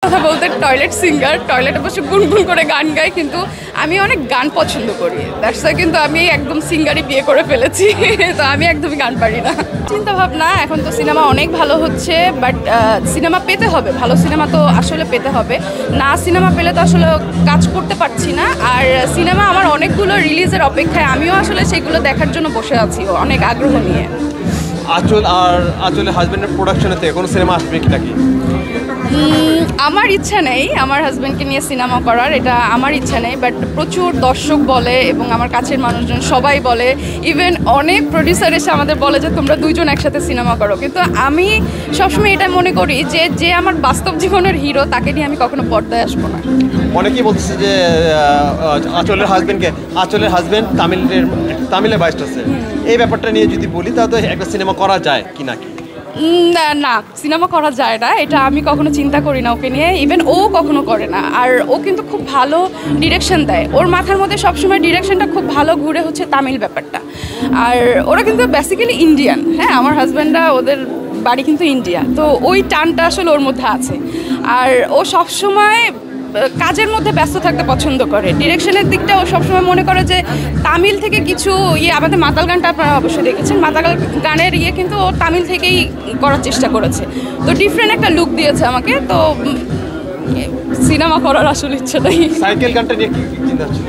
কথা বলতে toilet singer, টয়লেটে বসে গুনগুন করে গান গাই, কিন্তু আমি অনেক গান পছন্দ করি। দ্যাটস ওয়াই কিন্তু আমি একদম সিঙ্গারই বিয়ে করে ফেলেছি, তো আমি একদমই গান পারি না। চিন্তা ভাবনা, এখন তো সিনেমা অনেক ভালো হচ্ছে, বাট সিনেমা পেতে হবে, ভালো সিনেমা তো আসলে পেতে হবে না। সিনেমা পেলে তো আসলে কাজ করতে পারছি না। আর সিনেমা আমার অনেকগুলো রিলিজের অপেক্ষায়, আমিও আসলে সেগুলো দেখার জন্য বসে আছি অনেক আগ্রহ নিয়ে। আঁচলের হাজবেন্ডের প্রোডাকশনেতে কোনো সিনেমা আসবে কি নাকি? আমার ইচ্ছা নেই আমার হাজব্যান্ডকে নিয়ে সিনেমা করার, এটা আমার ইচ্ছা নেই। বাট প্রচুর দর্শক বলে এবং আমার কাছের মানুষজন সবাই বলে, ইভেন অনেক প্রডিউসার এসে আমাদের বলে যে তোমরা দুইজন একসাথে সিনেমা করো। কিন্তু আমি সবসময় এটা মনে করি যে যে আমার বাস্তব জীবনের হিরো, তাকে নিয়ে আমি কখনো পর্দায় আসবো না। অনেকেই বলতেছে যে আঁচলের হাজবেন্ড তামিলের বাইস্ট আছে, এই ব্যাপারটা নিয়ে যদি বলি তাহলে তো একটা সিনেমা করা যায় কি নাকি? না, সিনেমা করা যায় না, এটা আমি কখনো চিন্তা করি না ওকে নিয়ে, ইভেন ও কখনো করে না। আর ও কিন্তু খুব ভালো ডিরেকশন দেয়, ওর মাথার মধ্যে সবসময় ডিরেকশনটা খুব ভালো ঘুরে হচ্ছে তামিল ব্যাপারটা। আর ওরা কিন্তু বেসিক্যালি ইন্ডিয়ান, হ্যাঁ, আমার হাজব্যান্ডরা ওদের বাড়ি কিন্তু ইন্ডিয়া, তো ওই টানটা আসলে ওর মধ্যে আছে। আর ও সবসময় কাজের মধ্যে ব্যস্ত থাকতে পছন্দ করে, ডিরেকশনের দিকটা ও সবসময় মনে করে যে তামিল থেকে কিছু আমাদের মাতাল গানটা আপনারা অবশ্যই দেখেছেন, মাতাল গানের কিন্তু ও তামিল থেকেই করার চেষ্টা করেছে, তো ডিফারেন্ট একটা লুক দিয়েছে আমাকে। তো সিনেমা করার আসলে ইচ্ছে নেই। সাইকেল গানটা নিয়ে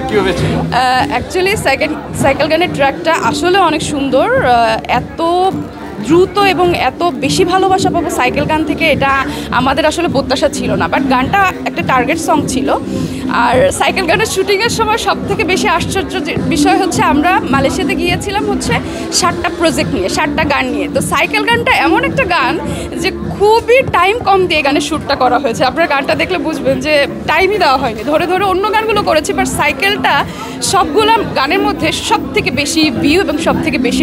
কীভাবে ছিল? অ্যাকচুয়ালি সাইকেল গানের ট্র্যাকটা আসলে অনেক সুন্দর, এত দ্রুত এবং এত বেশি ভালোবাসা পাবো সাইকেল গান থেকে, এটা আমাদের আসলে প্রত্যাশা ছিল না। বাট গানটা একটা টার্গেট সং ছিল। আর সাইকেল গানের শুটিংয়ের সময় সব থেকে বেশি আশ্চর্য বিষয় হচ্ছে, আমরা মালয়েশিয়াতে গিয়েছিলাম হচ্ছে 7টা প্রজেক্ট নিয়ে, 7টা গান নিয়ে। তো সাইকেল গানটা এমন একটা গান যে খুবই টাইম কম দিয়ে গানের শ্যুটটা করা হয়েছে। আপনারা গানটা দেখলে বুঝবেন যে টাইমই দেওয়া হয়নি, ধরে ধরে অন্য গানগুলো করেছি, বাট সাইকেলটা সবগুলো গানের মধ্যে সব থেকে বেশি ভিউ এবং সব থেকে বেশি